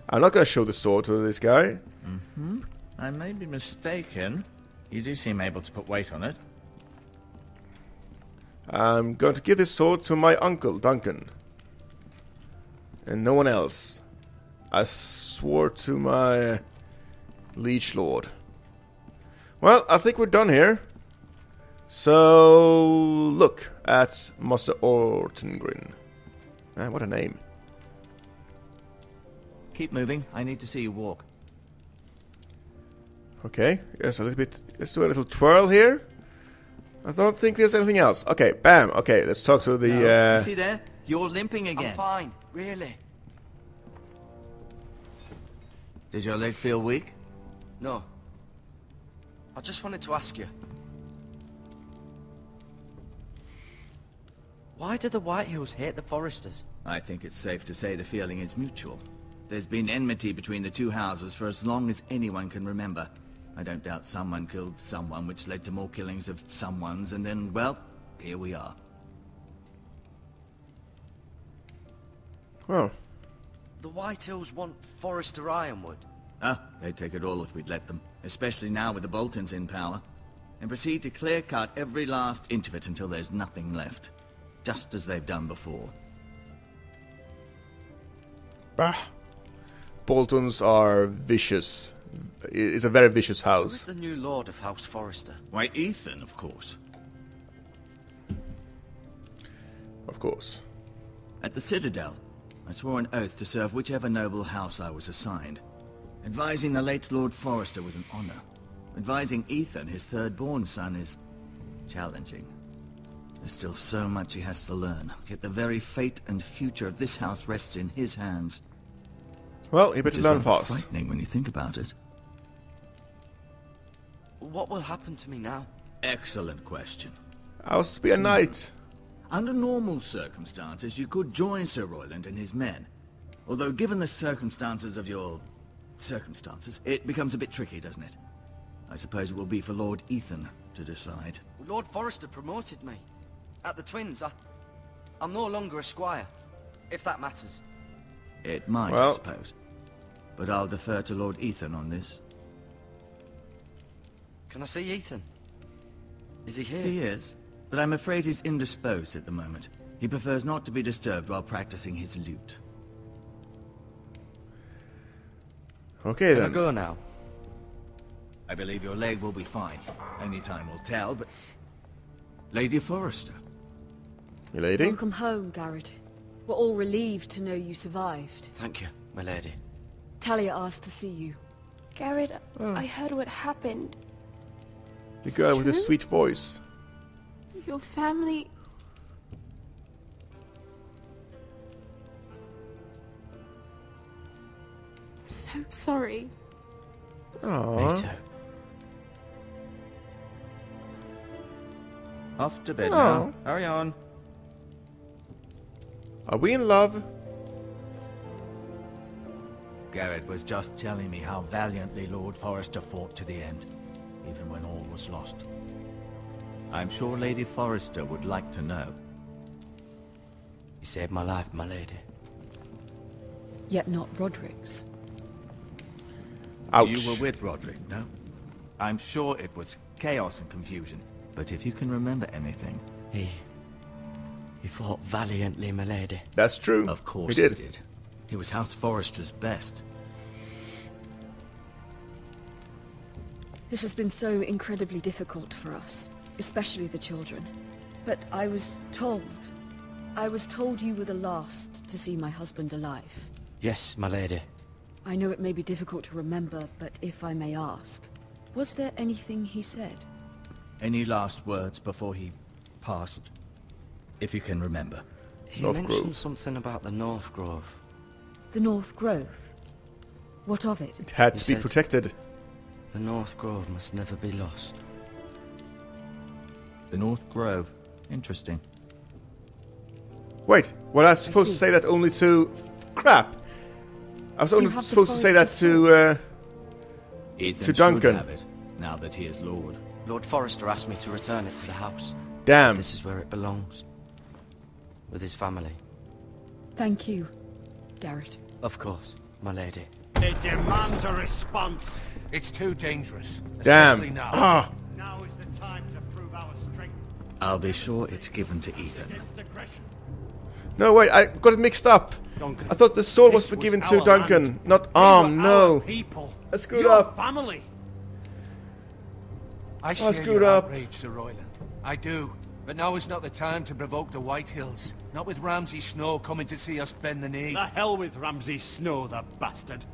I'm not going to show the sword to this guy. Mm-hmm. I may be mistaken. You do seem able to put weight on it. I'm going to give this sword to my uncle, Duncan. And no one else. I swore to my liege lord. Well, I think we're done here. So, look at Master Ortengrin. Man, what a name. Keep moving. I need to see you walk. Okay, yes, a little bit. Let's do a little twirl here. I don't think there's anything else. Okay, bam. Okay, let's talk to the. You see there? You're limping again. I'm fine, really. Did your leg feel weak? No. I just wanted to ask you. Why do the Whitehills hate the Foresters? I think it's safe to say the feeling is mutual. There's been enmity between the two houses for as long as anyone can remember. I don't doubt someone killed someone, which led to more killings of someones, and then, well, here we are. Oh. The Whitehills want Forester Ironwood. Ah, they'd take it all if we'd let them, especially now with the Boltons in power, and proceed to clear-cut every last inch of it until there's nothing left, just as they've done before. Bah. Boltons are vicious. It's a very vicious Who house. is the new lord of House Forester? Why, Ethan, of course. Of course. At the Citadel, I swore an oath to serve whichever noble house I was assigned. Advising the late Lord Forester was an honor. Advising Ethan, his third-born son, is challenging. There's still so much he has to learn, yet the very fate and future of this house rests in his hands. Well, you better learn fast. Frightening when you think about it. What will happen to me now? Excellent question. I was to be a knight. Under normal circumstances, you could join Sir Royland and his men. Although given the circumstances of your... circumstances, it becomes a bit tricky, doesn't it? I suppose it will be for Lord Ethan to decide. Lord Forester promoted me. At the Twins, I'm no longer a squire, if that matters. It might, Well, I suppose. But I'll defer to Lord Ethan on this. Can I see Ethan? Is he here? He is, but I'm afraid he's indisposed at the moment. He prefers not to be disturbed while practicing his lute. Okay Can I then. go now? I believe your leg will be fine. Only time will tell, but... Lady Forrester. Milady? Welcome home, Garrett. We're all relieved to know you survived. Thank you, my lady. Talia asked to see you. Garrett, I heard what happened. The Is it girl with the true? sweet voice. Your family... I'm so sorry. Aww. Me too. Off to bed Oh. now. Hurry on. Are we in love? Garrett was just telling me how valiantly Lord Forrester fought to the end, even when all was lost. I'm sure Lady Forrester would like to know. You saved my life, my lady. Yet not Roderick's. Ouch. You were with Roderick, no? I'm sure it was chaos and confusion, but if you can remember anything... He fought valiantly, my lady. That's true. Of course he did. He was House Forrester's best. This has been so incredibly difficult for us, especially the children. But I was told you were the last to see my husband alive. Yes, my lady. I know it may be difficult to remember, but if I may ask, was there anything he said? Any last words before he passed? If you can remember. He North mentioned Grove. something about the North Grove. The North Grove? What of it? It had He to be said- protected. The North Grove must never be lost. The North Grove. Interesting. Wait, was I supposed to see. say that only to... Crap! I was only have the supposed to say that Forrester's to, Ethan To Duncan. should have it, now that he is Lord. Lord Forrester asked me to return it to the house. Damn. This is where it belongs. With his family. Thank you, Garrett. Of course. my lady. It demands a response. It's too dangerous, Damn. especially now. Now is the time to prove our strength I'll be sure it's given to Ethan. against aggression. No, wait, I got it mixed up. Duncan, I thought the sword was this given was to our Duncan, land. not They Arm, were no. our people. I screwed Your up. family. I share screwed your up. outrage, Sir Royland. I do. But now is not the time to provoke the Whitehills. Not with Ramsay Snow coming to see us bend the knee. The hell with Ramsay Snow, the bastard.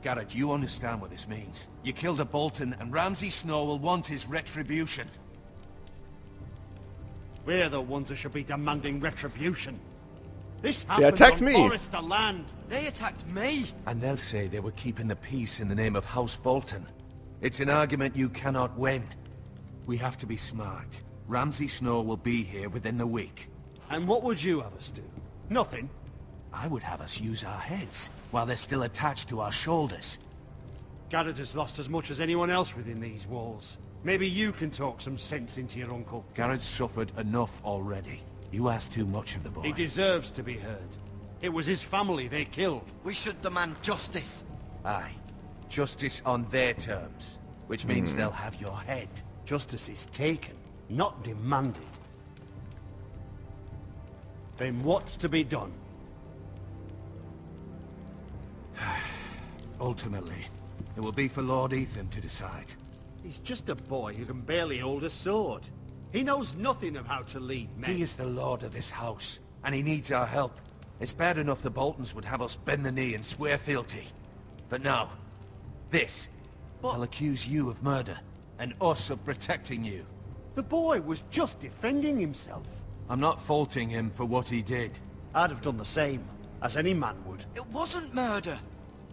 Garrett, you understand what this means. You killed a Bolton, and Ramsay Snow will want his retribution. We're the ones that should be demanding retribution. This They happened attacked on me. Forrester land. They attacked me! And they'll say they were keeping the peace in the name of House Bolton. It's an argument you cannot win. We have to be smart. Ramsay Snow will be here within the week. And what would you have us do? Nothing. I would have us use our heads, while they're still attached to our shoulders. Garrett has lost as much as anyone else within these walls. Maybe you can talk some sense into your uncle. Garrett's suffered enough already. You ask too much of the boy. He deserves to be heard. It was his family they killed. We should demand justice. Aye. Justice on their terms. Which means they'll have your head. Justice is taken, not demanded. Then what's to be done? Ultimately, it will be for Lord Ethan to decide. He's just a boy who can barely hold a sword. He knows nothing of how to lead men. He is the lord of this house, and he needs our help. It's bad enough the Boltons would have us bend the knee and swear fealty. But now, this. I'll accuse you of murder, and us of protecting you. The boy was just defending himself. I'm not faulting him for what he did. I'd have done the same, as any man would. It wasn't murder.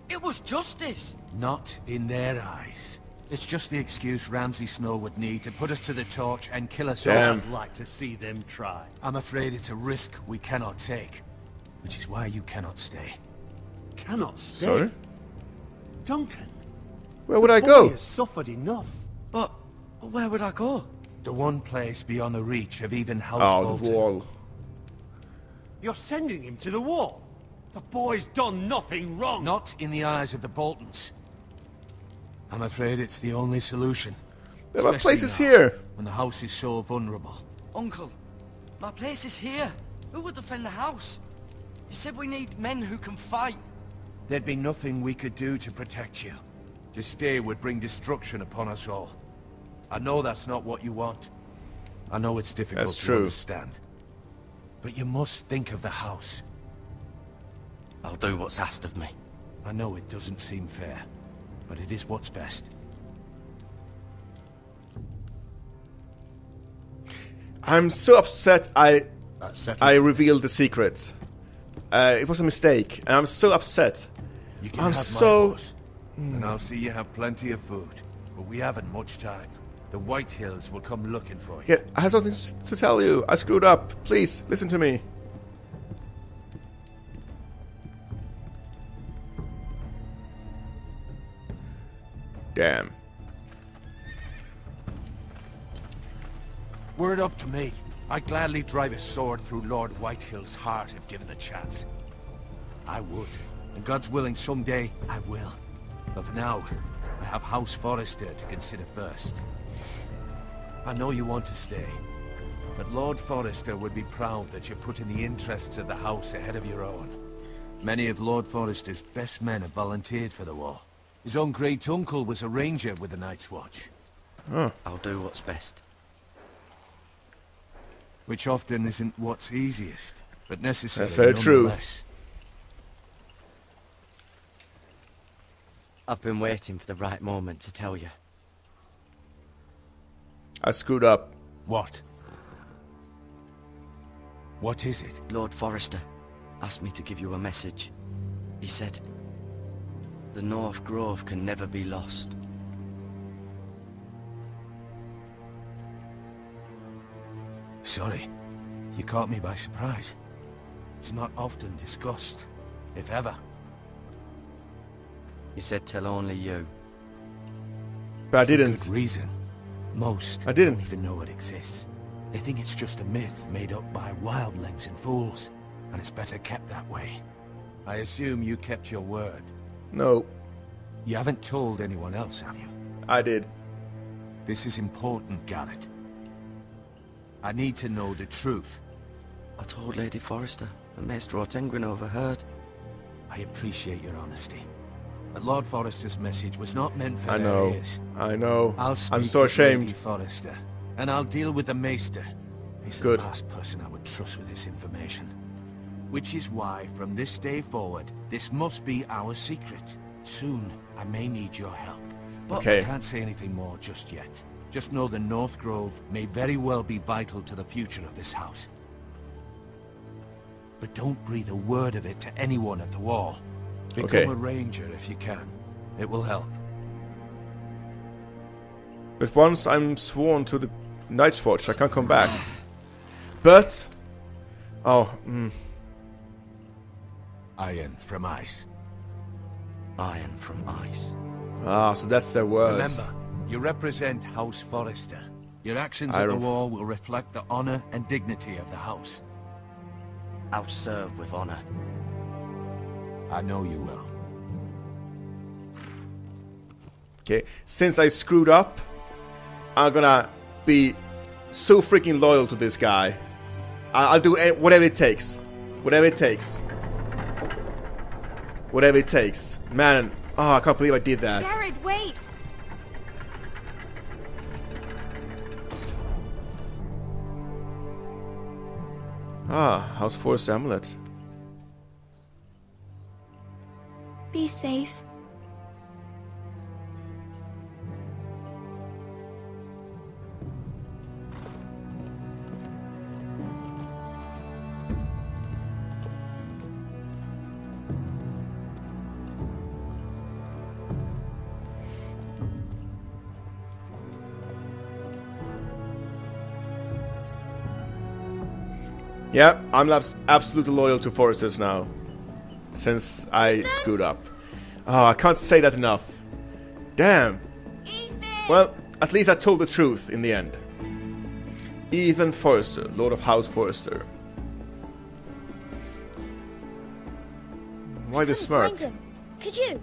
It was justice. Not in their eyes. It's just the excuse Ramsay Snow would need to put us to the torch and kill us all. Damn. I'd like to see them try. I'm afraid it's a risk we cannot take. Which is why you cannot stay. Cannot stay. Sorry? Duncan, Where would I boy go? has suffered enough. But where would I go? The one place beyond the reach of even House Oh, Bolton. the wall. You're sending him to the wall. The boy's done nothing wrong. Not in the eyes of the Boltons. I'm afraid it's the only solution. Yeah, my Especially place is now, here. when the house is so vulnerable. Uncle, my place is here. Who would defend the house? You said we need men who can fight. There'd be nothing we could do to protect you. To stay would bring destruction upon us all. I know that's not what you want. I know it's difficult That's to true. understand. But you must think of the house. I'll do what's asked of me. I know it doesn't seem fair, but it is what's best. I'm so upset I That's revealed the secret. It was a mistake, and I'm so upset. You can I'm have my so... horse, and I'll see you have plenty of food. But we haven't much time. The Whitehills will come looking for you. Yeah, I have something to tell you. I screwed up. Please, listen to me. Damn. Were it up to me, I'd gladly drive a sword through Lord Whitehill's heart if given a chance. I would. And God's willing, someday I will. But for now, I have House Forrester to consider first. I know you want to stay, but Lord Forrester would be proud that you're putting the interests of the house ahead of your own. Many of Lord Forrester's best men have volunteered for the war. His own great uncle was a ranger with the Night's Watch. I'll do what's best. Which often isn't what's easiest, but necessary. That's very true. nonetheless. I've been waiting for the right moment to tell you. I screwed up. What? What is it? Lord Forrester asked me to give you a message. He said, the North Grove can never be lost. Sorry, you caught me by surprise. It's not often discussed, if ever. He said tell only you. But I For didn't. good reason. Most I didn't. don't even know it exists. They think it's just a myth made up by wildlings and fools, and it's better kept that way. I assume you kept your word. No, You haven't told anyone else, have you? I did. This is important, Garrett. I need to know the truth. I told Lady Forrester, and Maester Ortengrin overheard. I appreciate your honesty. But Lord Forrester's message was not meant for I their know. ears. I know. I'll speak I'm so with ashamed. Lady Forrester, and I'll deal with the Maester. He's Good. the last person I would trust with this information. Which is why, from this day forward, this must be our secret. Soon, I may need your help. But Okay. I can't say anything more just yet. Just know the North Grove may very well be vital to the future of this house. But don't breathe a word of it to anyone at the wall. Become Okay. a ranger if you can. It will help. But once I'm sworn to the Night's Watch, I can't come back. But... Oh, Iron from ice. Iron from ice. Ah, so that's their words. Remember, you represent House Forrester. Your actions at the Iron- wall will reflect the honor and dignity of the house. I'll serve with honor. I know you will. Okay, since I screwed up, I'm gonna be so freaking loyal to this guy. I'll do whatever it takes. Whatever it takes. Whatever it takes. Man, oh, I can't believe I did that. Garrett, wait! Ah, House Forest Amulet. Be safe. Yeah, I'm absolutely loyal to Foresters now. Since I screwed up. Oh, I can't say that enough. Damn. Well, at least I told the truth in the end. Ethan Forrester, Lord of House Forrester. Why the smirk? Find him. Could you?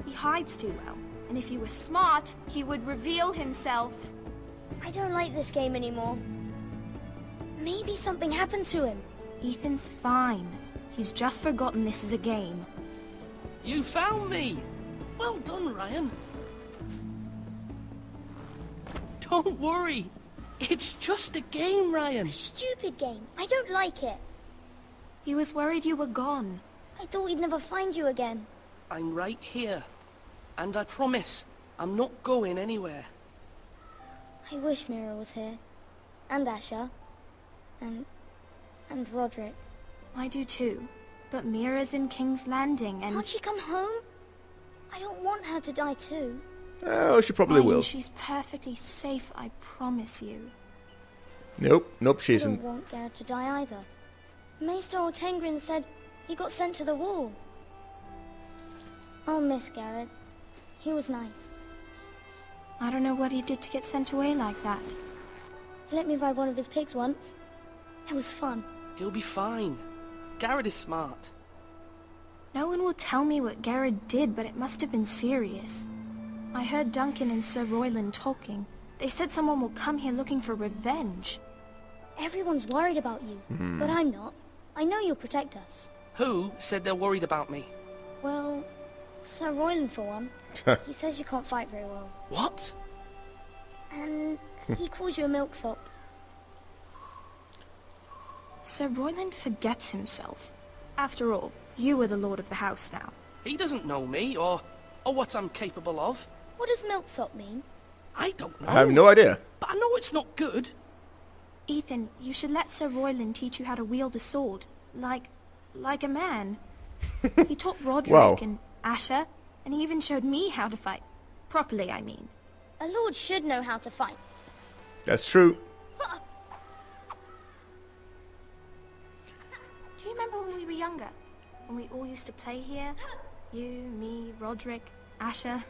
He hides too well. And if he were smart, he would reveal himself. I don't like this game anymore. Maybe something happened to him. Ethan's fine. He's just forgotten this is a game. You found me! Well done, Ryan. Don't worry. It's just a game, Ryan. Stupid game. I don't like it. He was worried you were gone. I thought we'd never find you again. I'm right here. And I promise, I'm not going anywhere. I wish Mira was here. And Asher. And Roderick. I do too. But Mira's in King's Landing and... Can't she come home? I don't want her to die too. Oh, she probably Ryan, will. she's perfectly safe, I promise you. Nope, she I isn't. don't want Garrett to die either. Maester Ortengrin said he got sent to the wall. I'll miss Garrett. He was nice. I don't know what he did to get sent away like that. He let me ride one of his pigs once. It was fun. He'll be fine. Garrett is smart. No one will tell me what Garrett did, but it must have been serious. I heard Duncan and Sir Royland talking. They said someone will come here looking for revenge. Everyone's worried about you, but I'm not. I know you'll protect us. Who said they're worried about me? Well, Sir Royland for one. He says you can't fight very well. What? And he calls you a milksop. Sir Royland forgets himself. After all, you are the lord of the house now. He doesn't know me, or what I'm capable of. What does milksop mean? I don't know. I have no idea. But I know it's not good. Ethan, you should let Sir Royland teach you how to wield a sword. Like a man. He taught Roderick Wow. and Asher, and he even showed me how to fight. Properly, I mean. A lord should know how to fight. That's true. Do you remember when we were younger? When we all used to play here? You, me, Roderick, Asher.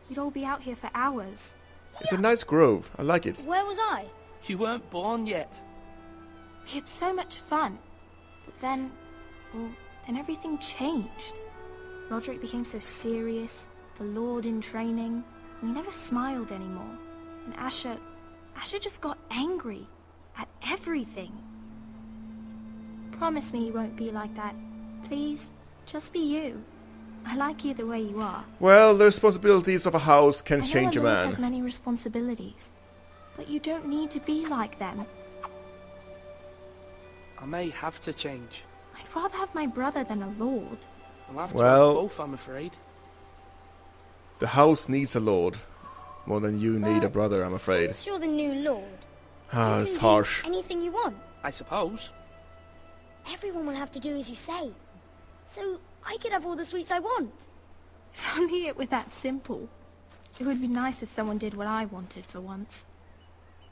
We'd all be out here for hours. It's a nice grove. I like it. Where was I? You weren't born yet. We had so much fun. But then, well, then everything changed. Roderick became so serious, the Lord in training, and he never smiled anymore. And Asher just got angry at everything. Promise me you won't be like that. Please, just be you. I like you the way you are. Well, the responsibilities of a house can change a I know a lord man. has many responsibilities, but you don't need to be like them. I may have to change. I'd rather have my brother than a lord. I'll have to Well, have both, I'm afraid. The house needs a lord. More than you need a brother, I'm afraid. Since you're the new lord, Ah, you it's can harsh. do anything you want. I suppose. Everyone will have to do as you say. So I could have all the sweets I want. If only it were that simple. It would be nice if someone did what I wanted for once.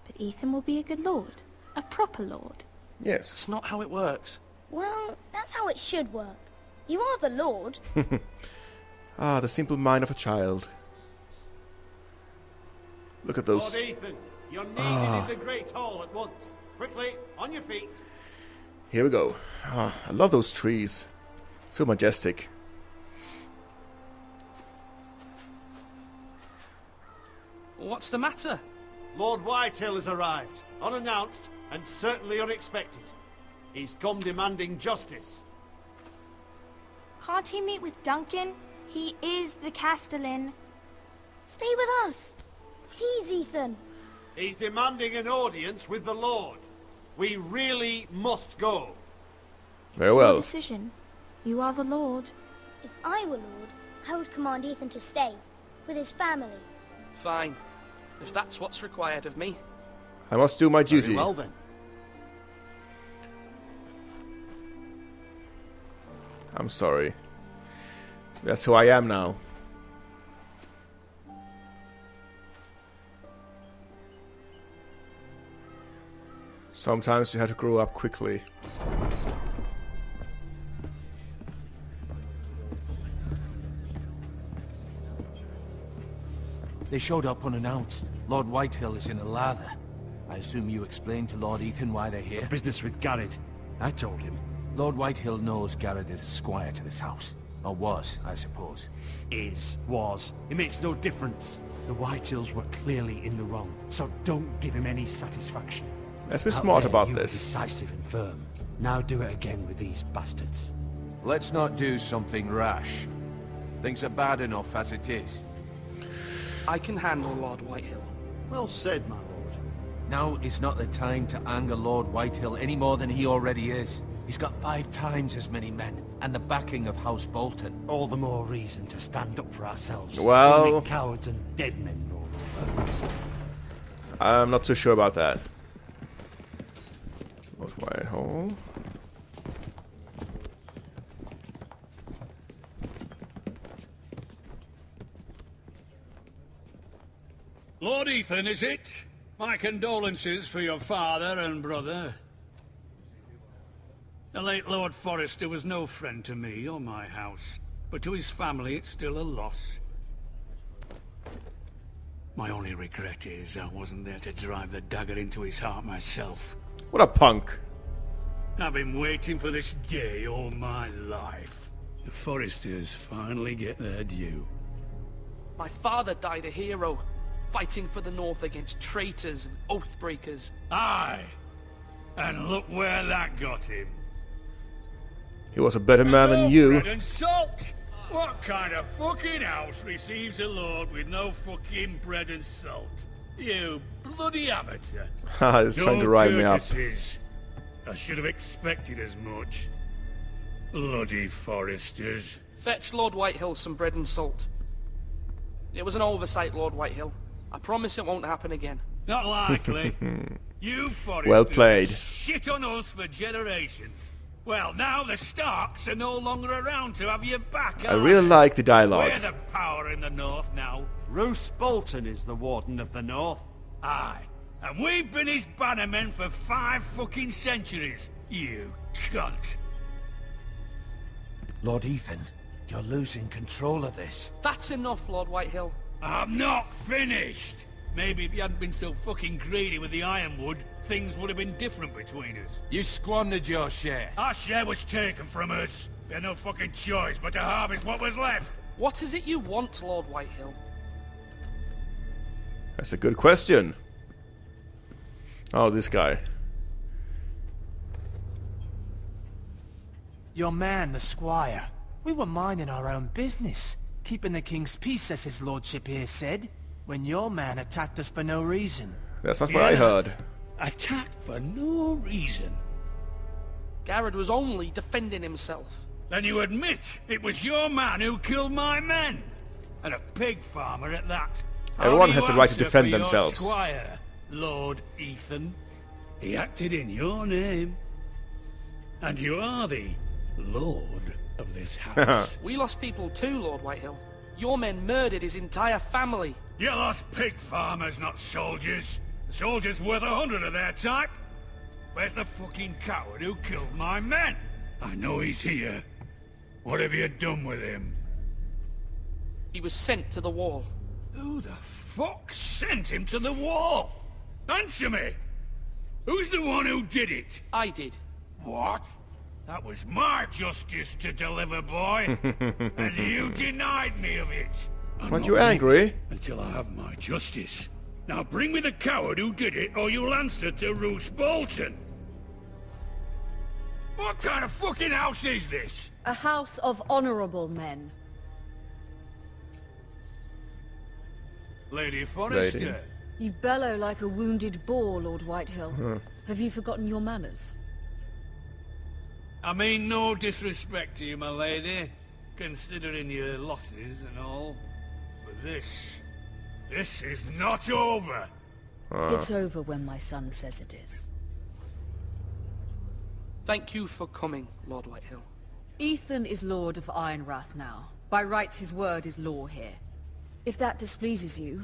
But Ethan will be a good lord. A proper lord. Yes. It's not how it works. Well, that's how it should work. You are the lord. Ah, the simple mind of a child. Look at those. Lord Ethan, you're needed in the Great Hall at once. Quickly, on your feet. Here we go. Ah, I love those trees. So majestic. What's the matter? Lord Whitehill has arrived, unannounced and certainly unexpected. He's come demanding justice. Can't he meet with Duncan? He is the Castellan. Stay with us. Please, Ethan. He's demanding an audience with the Lord. We really must go. Very It's well. your decision. You are the lord. If I were lord, I would command Ethan to stay with his family. Fine. If that's what's required of me. I must do my duty. Very well then. I'm sorry. That's who I am now. Sometimes you have to grow up quickly. They showed up unannounced. Lord Whitehill is in a lather. I assume you explained to Lord Ethan why they're here? Business with Garrett. I told him. Lord Whitehill knows Garrett is a squire to this house. Or was, I suppose. Was. It makes no difference. The Whitehills were clearly in the wrong, so don't give him any satisfaction. Let's be Out smart there, about you were this. decisive and firm. Now do it again with these bastards. Let's not do something rash. Things are bad enough as it is. I can handle Lord Whitehill. Well said, my lord. Now is not the time to anger Lord Whitehill any more than he already is. He's got 5 times as many men, and the backing of House Bolton. All the more reason to stand up for ourselves. Well- Don't make cowards and dead men roll over. I'm not too sure about that. Lord Whitehill. Lord Ethan, is it? My condolences for your father and brother. The late Lord Forrester was no friend to me or my house, but to his family it's still a loss. My only regret is I wasn't there to drive the dagger into his heart myself. What a punk. I've been waiting for this day all my life. The Forresters finally get their due. My father died a hero, fighting for the North against traitors and oathbreakers. Aye, and look where that got him. He was a better man than you. Bread and salt! What kind of fucking house receives a lord with no fucking bread and salt? You bloody amateur. Haha, it's trying to rile me up. courtesies. I should have expected as much. Bloody Forresters. Fetch Lord Whitehill some bread and salt. It was an oversight, Lord Whitehill. I promise it won't happen again. Not likely. You Forresters Well played. shit on us for generations. Well, now the Starks are no longer around to have your back. I really like the We're dialogues. the power in the North now. Roose Bolton is the Warden of the North. Aye. And we've been his bannermen for 5 fucking centuries. You cunt. Lord Ethan, you're losing control of this. That's enough, Lord Whitehill. I'm not finished. Maybe if you hadn't been so fucking greedy with the ironwood, things would have been different between us. You squandered your share. Our share was taken from us. We had no fucking choice but to harvest what was left. What is it you want, Lord Whitehill? That's a good question. Oh, this guy. Your man, the squire. We were minding our own business, keeping the king's peace, as his lordship here said, when your man attacked us for no reason. That's not what I heard. Attacked for no reason. Garrett was only defending himself. Then you admit it was your man who killed my men, and a pig farmer at that. Everyone How do has you the right to answer defend for your themselves. Squire, Lord Ethan. He acted in your name, and you are the lord of this house. We lost people too, Lord Whitehill. Your men murdered his entire family. You lost pig farmers, not soldiers. The soldiers worth 100 of their type. Where's the fucking coward who killed my men? I know he's here. What have you done with him? He was sent to the wall. Who the fuck sent him to the wall? Answer me! Who's the one who did it? I did. What? That was my justice to deliver, boy. And you denied me of it. Aren't you angry? Until I have my justice. Now bring me the coward who did it, or you'll answer to Roose Bolton. What kind of fucking house is this? A house of honorable men. Lady Forrester. Lady. You bellow like a wounded boar, Lord Whitehill. Have you forgotten your manners? I mean no disrespect to you, my lady, considering your losses and all. But this is not over. It's over when my son says it is. Thank you for coming, Lord Whitehill. Ethan is Lord of Ironrath now. By rights his word is law here. If that displeases you,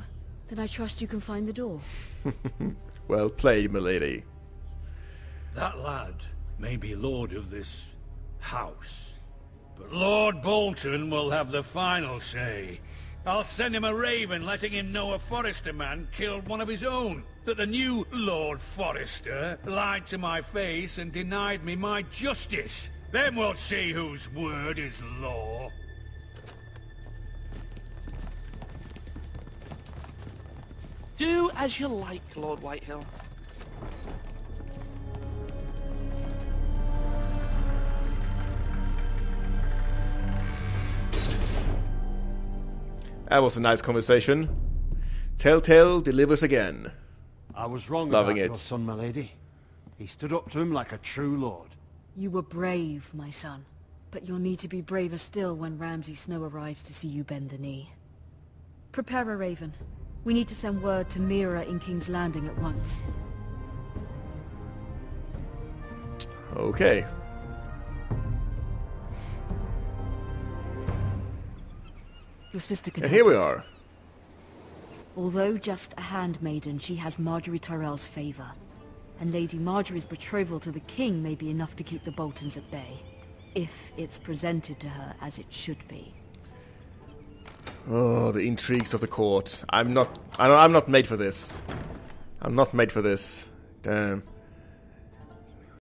then I trust you can find the door. Well played, milady. That lad may be lord of this house, but Lord Bolton will have the final say. I'll send him a raven letting him know a Forrester man killed one of his own. That the new Lord Forrester lied to my face and denied me my justice. Then we'll see whose word is law. Do as you like, Lord Whitehill. That was a nice conversation. Telltale delivers again. I was wrong Loving about it. your son, my lady. He stood up to him like a true lord. You were brave, my son. But you'll need to be braver still when Ramsay Snow arrives to see you bend the knee. Prepare a raven. We need to send word to Mira in King's Landing at once. Okay. Your sister can And help here we us. are. Although just a handmaiden, she has Marjorie Tyrell's favor. And Lady Marjorie's betrothal to the king may be enough to keep the Boltons at bay. If it's presented to her as it should be. Oh, the intrigues of the court. I'm not made for this. I'm not made for this. Damn.